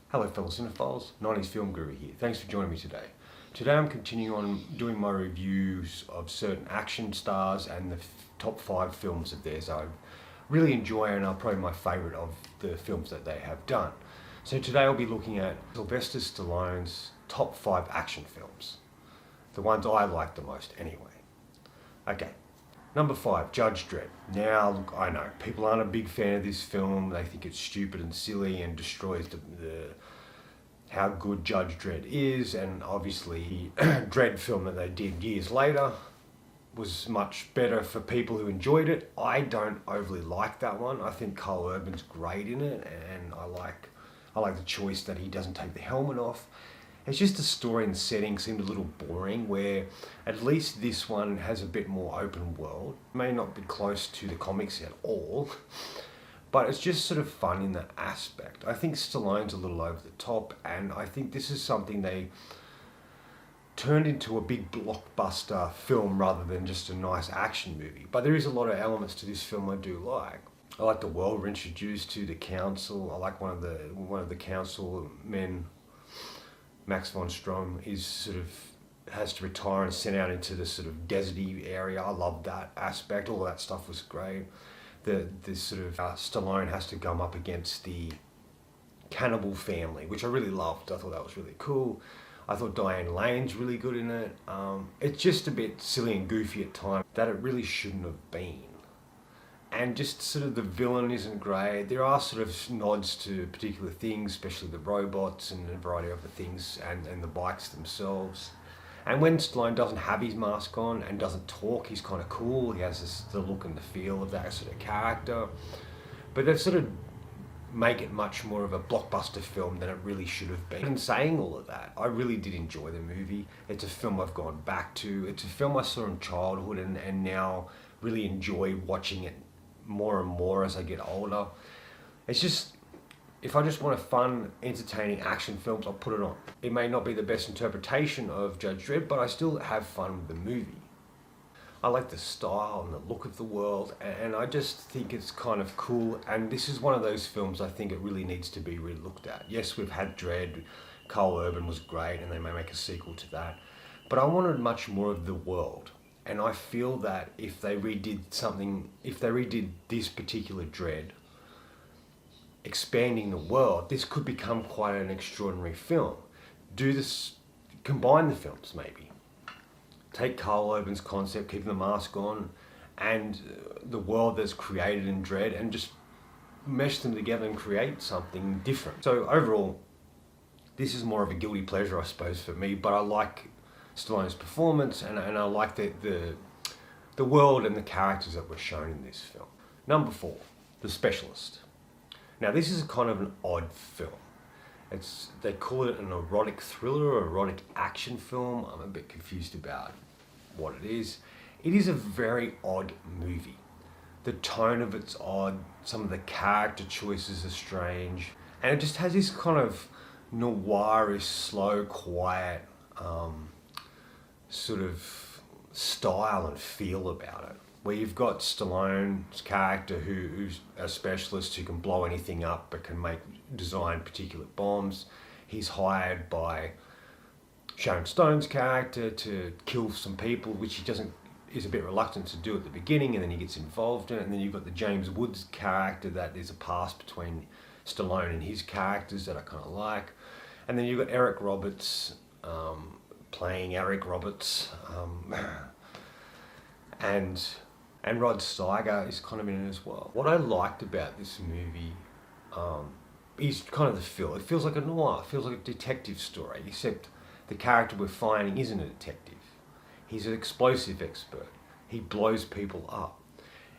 Hello fellow cinephiles, 90s Film Guru here. Thanks for joining me today. Today I'm continuing on doing my reviews of certain action stars and the top 5 films of theirs I really enjoy and are probably my favourite of the films that they have done. So today I'll be looking at Sylvester Stallone's top 5 action films. The ones I like the most anyway. Okay. Number 5, Judge Dredd. Now, look, I know, people aren't a big fan of this film. They think it's stupid and silly and destroys how good Judge Dredd is. And obviously, Dredd film that they did years later was much better for people who enjoyed it. I don't overly like that one. I think Carl Urban's great in it, and I like the choice that he doesn't take the helmet off. It's just the story and setting seemed a little boring, where at least this one has a bit more open world. It may not be close to the comics at all, but it's just sort of fun in that aspect. I think Stallone's a little over the top, and I think this is something they turned into a big blockbuster film rather than just a nice action movie. But there is a lot of elements to this film I do like. I like the world we're introduced to, the council. I like one of the council men, Max von Strom, has to retire and sent out into this sort of deserty area. I love that aspect. All that stuff was great. Stallone has to come up against the cannibal family, which I really loved. I thought that was really cool. I thought Diane Lane's really good in it. It's just a bit silly and goofy at times that it really shouldn't have been. And just sort of the villain isn't great. There are sort of nods to particular things, especially the robots and a variety of the things and the bikes themselves. And when Stallone doesn't have his mask on and doesn't talk, he's kind of cool. He has the look and the feel of that sort of character. But they've sort of make it much more of a blockbuster film than it really should have been. And saying all of that, I really did enjoy the movie. It's a film I've gone back to. It's a film I saw in childhood and now really enjoy watching it more and more as I get older. It's just, if I just want a fun, entertaining action films, I'll put it on. It may not be the best interpretation of Judge Dredd, but I still have fun with the movie. I like the style and the look of the world, and I just think it's kind of cool. And this is one of those films I think it really needs to be re-looked at. Yes, we've had Dredd, Carl Urban was great, and they may make a sequel to that. But I wanted much more of the world. And I feel that if they redid this particular Dredd, expanding the world, this could become quite an extraordinary film. Combine the films maybe. Take Carl Urban's concept, keeping the mask on, and the world that's created in Dredd, and just mesh them together and create something different. So overall, this is more of a guilty pleasure, I suppose, for me, but I like Stallone's performance, and I like the world and the characters that were shown in this film. Number 4, The Specialist. Now this is kind of an odd film. They call it an erotic thriller or erotic action film. I'm a bit confused about what it is. It is a very odd movie. The tone of it's odd, some of the character choices are strange, and it just has this kind of noirish, slow, quiet, sort of style and feel about it, where you've got Stallone's character who's a specialist who can blow anything up but can design particular bombs. He's hired by Sharon Stone's character to kill some people, which he is a bit reluctant to do at the beginning, and then he gets involved in it. And then you've got the James Woods character that there's a past between Stallone and his characters that I kind of like. And then you've got Eric Roberts, playing Eric Roberts, and Rod Steiger is kind of in it as well. What I liked about this movie is kind of the feel. It feels like a noir, it feels like a detective story, except the character we're finding isn't a detective. He's an explosive expert. He blows people up.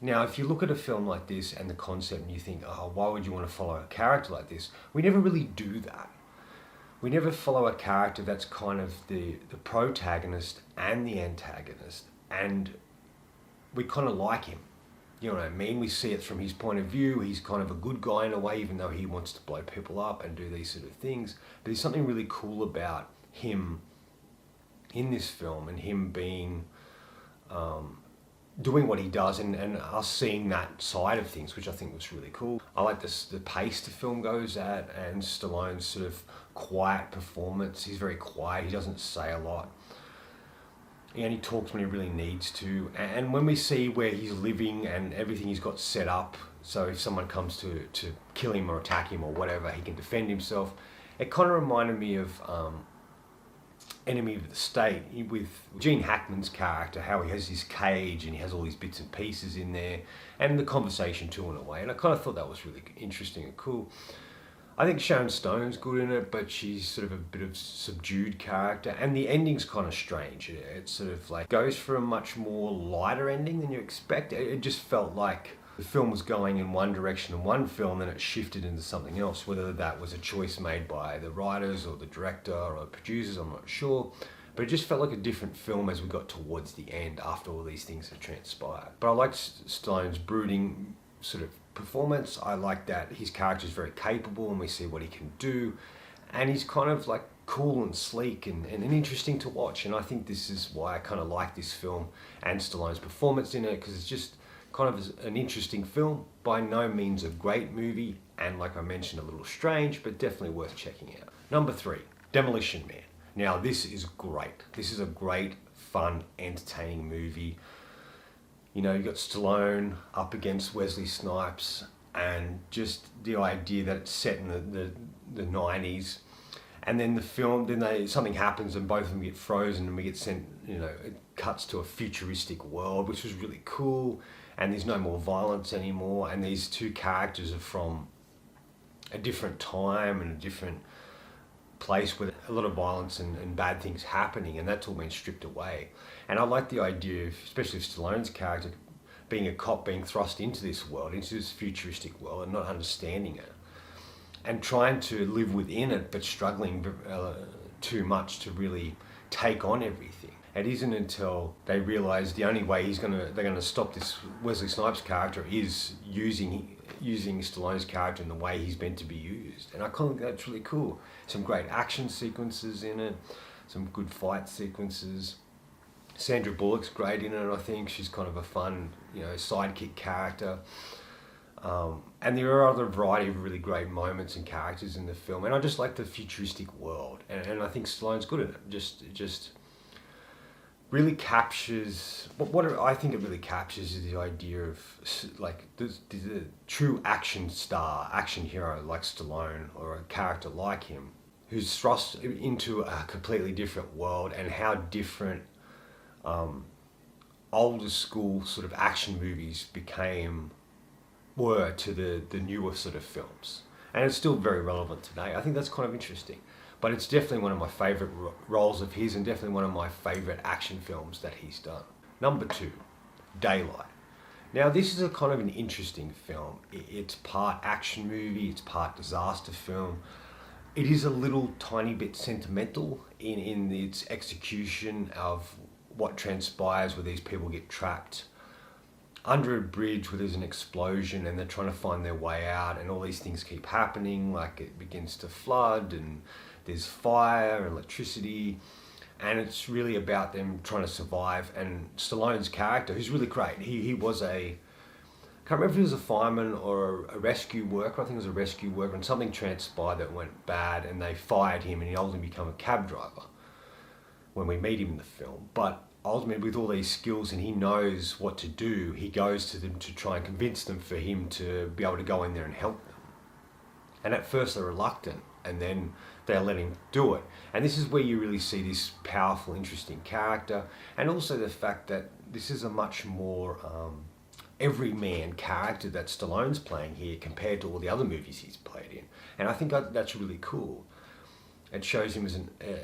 Now, if you look at a film like this and the concept and you think, oh, why would you want to follow a character like this? We never really do that. We never follow a character that's kind of the protagonist and the antagonist, and we kind of like him. You know what I mean? We see it from his point of view. He's kind of a good guy in a way, even though he wants to blow people up and do these sort of things. But there's something really cool about him in this film, and him being doing what he does and us seeing that side of things, which I think was really cool. I like the pace the film goes at, and Stallone's sort of quiet performance. He's very quiet, he doesn't say a lot. He only talks when he really needs to. And when we see where he's living and everything he's got set up, so if someone comes to kill him or attack him or whatever, he can defend himself. It kind of reminded me of Enemy of the State with Gene Hackman's character, how he has his cage and he has all these bits and pieces in there, and the conversation too in a way. And I kind of thought that was really interesting and cool. I think Sharon Stone's good in it, but she's sort of a bit of subdued character, and the ending's kind of strange. It sort of like goes for a much more lighter ending than you expect. It just felt like the film was going in one direction in one film, then it shifted into something else. Whether that was a choice made by the writers or the director or the producers, I'm not sure. But it just felt like a different film as we got towards the end after all these things had transpired. But I liked Stallone's brooding sort of performance. I like that his character is very capable and we see what he can do. And he's kind of like cool and sleek and interesting to watch. And I think this is why I kind of like this film and Stallone's performance in it, because it's just kind of an interesting film. By no means a great movie, and like I mentioned, a little strange, but definitely worth checking out. Number 3, Demolition Man. Now this is great. This is a great, fun, entertaining movie. You know, you got Stallone up against Wesley Snipes, and just the idea that it's set in the 90s, and then the film, something happens and both of them get frozen and we get sent, you know, it cuts to a futuristic world, which was really cool, and there's no more violence anymore, and these two characters are from a different time and a different place with a lot of violence and bad things happening, and that's all been stripped away. And I like the idea of, especially of Stallone's character, being a cop, being thrust into this world, into this futuristic world, and not understanding it, and trying to live within it, but struggling too much to really take on everything. It isn't until they realise the only way they're gonna stop this Wesley Snipes character is using Stallone's character in the way he's meant to be used. And I kind of think that's really cool. Some great action sequences in it, some good fight sequences. Sandra Bullock's great in it, I think. She's kind of a fun, you know, sidekick character. And there are other variety of really great moments and characters in the film. And I just like the futuristic world. And I think Stallone's good at it. Just really captures, what I think it really captures is the idea of like the true action star, action hero like Stallone, or a character like him, who's thrust into a completely different world, and how different older school sort of action movies were to the newer sort of films. And it's still very relevant today. I think that's kind of interesting. But it's definitely one of my favourite roles of his, and definitely one of my favourite action films that he's done. Number 2, Daylight. Now this is a kind of an interesting film. It's part action movie, it's part disaster film. It is a little tiny bit sentimental in its execution of what transpires where these people get trapped under a bridge where there's an explosion and they're trying to find their way out, and all these things keep happening, like it begins to flood and there's fire, electricity, and it's really about them trying to survive. And Stallone's character, who's really great, he was I can't remember if he was a fireman or a rescue worker. I think it was a rescue worker, and something transpired that went bad and they fired him, and he ultimately became a cab driver when we meet him in the film. But ultimately, with all these skills and he knows what to do, he goes to them to try and convince them for him to be able to go in there and help them. And at first they're reluctant, and then they'll let him do it. And this is where you really see this powerful, interesting character, and also the fact that this is a much more everyman character that Stallone's playing here compared to all the other movies he's played in. And I think that's really cool. It shows him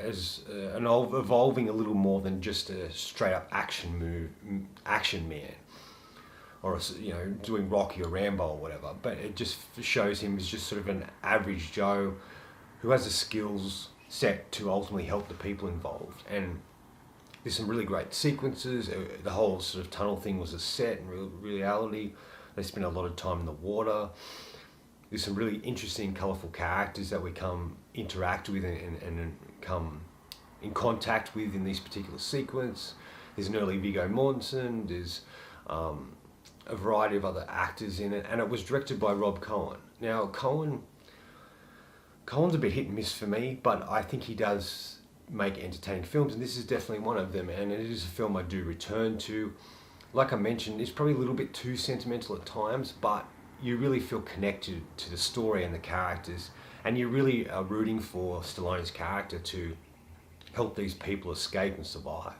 as evolving a little more than just a straight up action man, or doing Rocky or Rambo or whatever. But it just shows him as just sort of an average Joe who has the skills set to ultimately help the people involved. And there's some really great sequences. The whole sort of tunnel thing was a set in reality. They spent a lot of time in the water. There's some really interesting, colourful characters that we interact with and come in contact with in this particular sequence. There's an early Viggo Mortensen. There's a variety of other actors in it, and it was directed by Rob Cohen. Now, Cohen's a bit hit and miss for me, but I think he does make entertaining films, and this is definitely one of them, and it is a film I do return to. Like I mentioned, it's probably a little bit too sentimental at times, but you really feel connected to the story and the characters, and you really are rooting for Stallone's character to help these people escape and survive.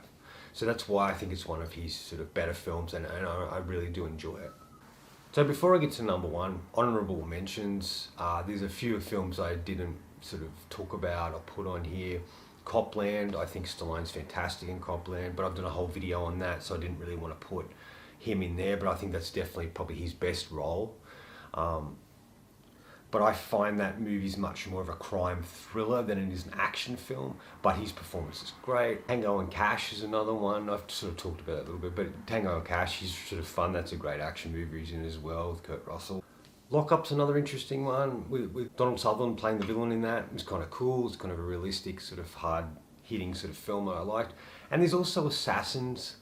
So that's why I think it's one of his sort of better films, and I really do enjoy it. So before I get to number one, honourable mentions, there's a few films I didn't sort of talk about or put on here. Copland, I think Stallone's fantastic in Copland, but I've done a whole video on that, so I didn't really want to put him in there, but I think that's definitely probably his best role. But I find that movie's much more of a crime thriller than it is an action film, but his performance is great. Tango and Cash is another one. I've sort of talked about it a little bit, but Tango and Cash is sort of fun. That's a great action movie he's in as well with Kurt Russell. Lock-Up's another interesting one with Donald Sutherland playing the villain in that. It's kind of cool. It's kind of a realistic, sort of hard-hitting sort of film that I liked. And there's also Assassins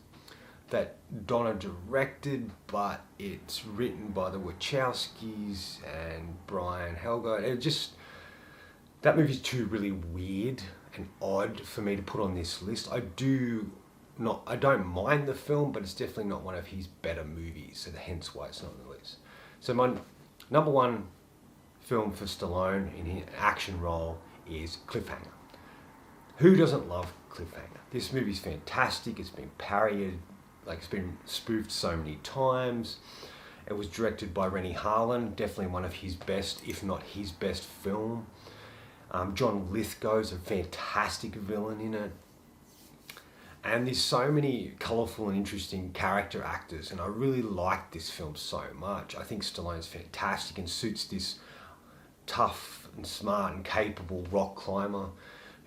that Donna directed, but it's written by the Wachowskis and Brian Helgeland. That movie's too really weird and odd for me to put on this list. I don't mind the film, but it's definitely not one of his better movies, so hence why it's not on the list. So my number one film for Stallone in his action role is Cliffhanger. Who doesn't love Cliffhanger? This movie's fantastic. It's been parodied, it's been spoofed so many times. It was directed by Rennie Harlan, definitely one of his best, if not his best film. John Lithgow's a fantastic villain in it. And there's so many colourful and interesting character actors, and I really like this film so much. I think Stallone's fantastic and suits this tough and smart and capable rock climber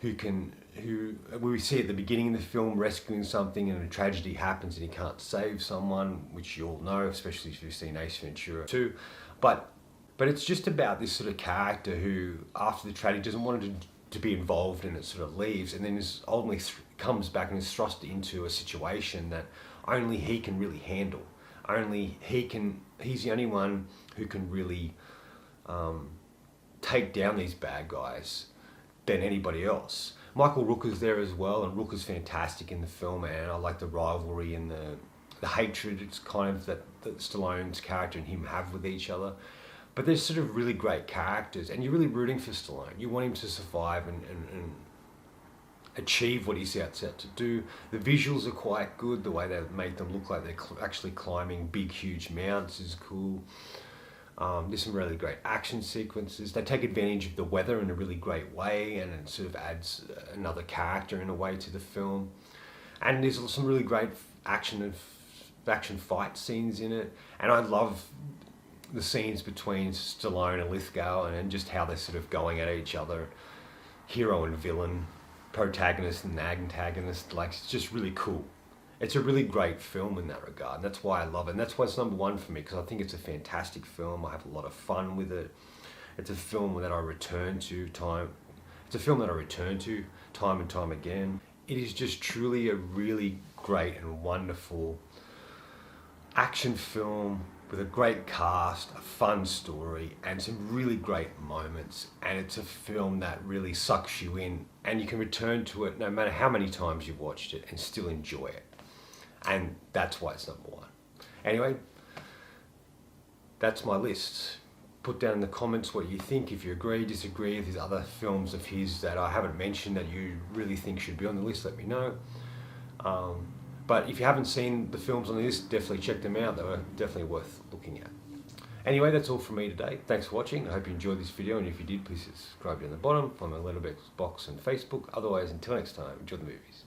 who we see at the beginning of the film rescuing something and a tragedy happens and he can't save someone, which you all know, especially if you've seen Ace Ventura 2. But it's just about this sort of character who, after the tragedy, doesn't want to be involved and it sort of leaves, and then is ultimately comes back and is thrust into a situation that only he can really handle. He's the only one who can really take down these bad guys than anybody else. Michael Rooker's there as well, and Rooker's fantastic in the film, and I like the rivalry and the hatred it's kind of that Stallone's character and him have with each other. But there's sort of really great characters, and you're really rooting for Stallone. You want him to survive and achieve what he sets out to do. The visuals are quite good. The way they make them look like they're actually climbing big, huge mounts is cool. There's some really great action sequences. They take advantage of the weather in a really great way, and it sort of adds another character in a way to the film. And there's some really great action fight scenes in it. And I love the scenes between Stallone and Lithgow and just how they're sort of going at each other, hero and villain, protagonist and antagonist. It's just really cool. It's a really great film in that regard, and that's why I love it. And that's why it's number one for me, because I think it's a fantastic film. I have a lot of fun with it. It's a film that I return to time and time again. It is just truly a really great and wonderful action film with a great cast, a fun story, and some really great moments. And it's a film that really sucks you in, and you can return to it no matter how many times you've watched it and still enjoy it. And that's why it's number one. Anyway, that's my list. Put down in the comments what you think, if you agree, disagree, if there's other films of his that I haven't mentioned that you really think should be on the list, let me know. But if you haven't seen the films on the list, definitely check them out. They were definitely worth looking at. Anyway, that's all from me today. Thanks for watching. I hope you enjoyed this video, and if you did, please subscribe down the bottom, follow my Letterboxd and Facebook. Otherwise, until next time, enjoy the movies.